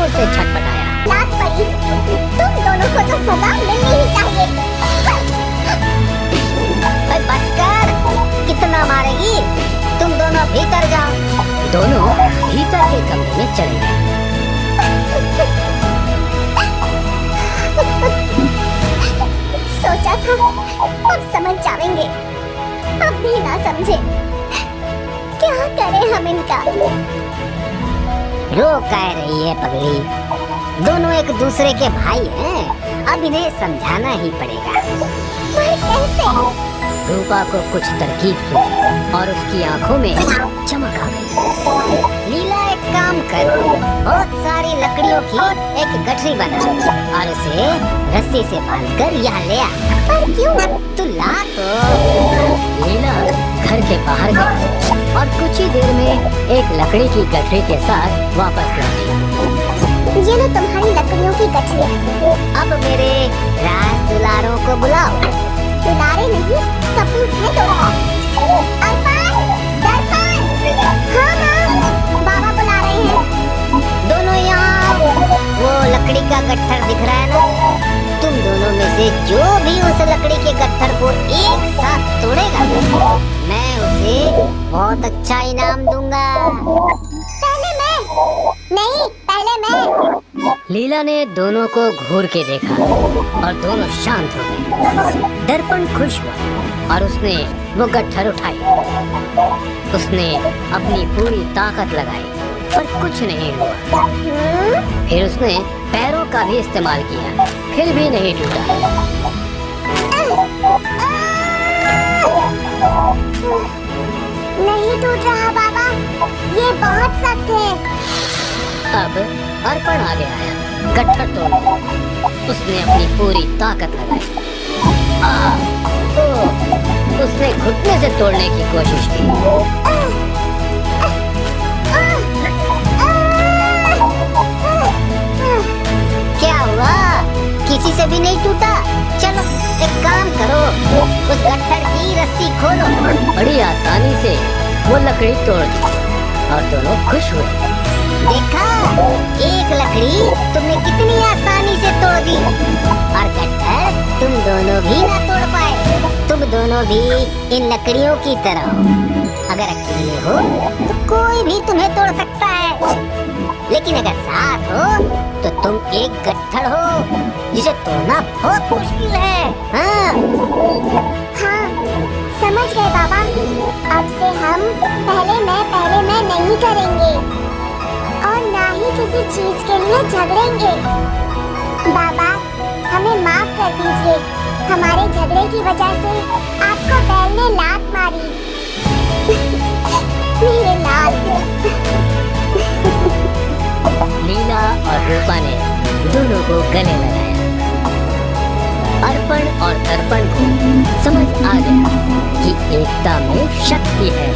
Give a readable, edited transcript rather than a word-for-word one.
जोर से छटपटाया। लात पड़ी, तुम दोनों को तो सजा मिलनी ही चाहिए। बस कर, कितना मारेगी? तुम दोनों भीतर जाओ। दोनों भीतर के कमरे में चले गए। सोचा था अब समझ जाएंगे, अब भी ना समझे। क्या करें हम इनका? रो कह रही है पगली, दोनों एक दूसरे के भाई हैं, अब इन्हें समझाना ही पड़ेगा। पर कैसे? रूपा को कुछ तरकीब सूझी और उसकी आंखों में चमक आ गई। लीला, एक काम कर, बहुत सारी लकड़ियों की एक गठरी बना और उसे रस्सी से बांधकर यहाँ ले आ। पर क्यों? तू ला तो। लीला घर के बाहर गई और कुछ ही देर में एक लकड़ी की गठरी के साथ वापस लौटी। ये लो तुम्हारी लकड़ियों की गठरी। अब मेरे राज दुलारों को बुलाओ। दुलारे नहीं, कपूत है दोनों। अरमान, दरपान। हाँ हाँ, बाबा बुला रहे हैं। दोनों यहाँ, वो लकड़ी का गट्ठर दिख रहा है ना? तुम दोनों में से जो भी उस लकड़ी के गट्ठर को एक साथ तोड़ेगा, मैं उसे बहुत अच्छा इनाम दूंगा। पहले मैं। नहीं, पहले मैं। लीला ने दोनों को घूर के देखा और दोनों शांत हो गए। दर्पण खुश हुआ और उसने वो गट्ठर उठाई। उसने अपनी पूरी ताकत लगाई पर कुछ नहीं हुआ। फिर उसने पैरों का भी इस्तेमाल किया, फिर भी नहीं टूटा। नहीं टूट रहा बाबा, ये बहुत सख्त है। अब अर्पण आगे आया, गट्ठर तोड़ने। उसने अपनी पूरी ताकत लगाई। उसने घुटने से तोड़ने की कोशिश की। क्या हुआ? किसी से भी नहीं टूटा? चलो एक काम करो, उस गट्ठर की रस्सी खोलो। बड़ी आसानी से वो लकड़ी तोड़ दी और दोनों खुश हुए। देखा, एक लकड़ी तुमने कितनी आसानी से तोड़ दी और गट्ठर तुम दोनों भी ना तोड़ पाए। तुम दोनों भी इन लकड़ियों की तरह हो। अगर अकेले हो तो कोई भी तुम्हें तोड़ सकता है, लेकिन अगर साथ हो तो तुम एक गट्ठर हो जिसे तोड़ना बहुत मुश्किल है। हाँ, समझ गए बाबा। अब से हम पहले मैं नहीं करेंगे और ना ही किसी चीज के लिए झगड़ेंगे। बाबा, हमें माफ कर दीजिए, हमारे झगड़े की वजह से आपको बैल ने लात मारी। मेरे लाल। लीला और रूपा ने दोनों को गले लगाया। अर्पण और दर्पण को समझ आ गया कि एकता में शक्ति है।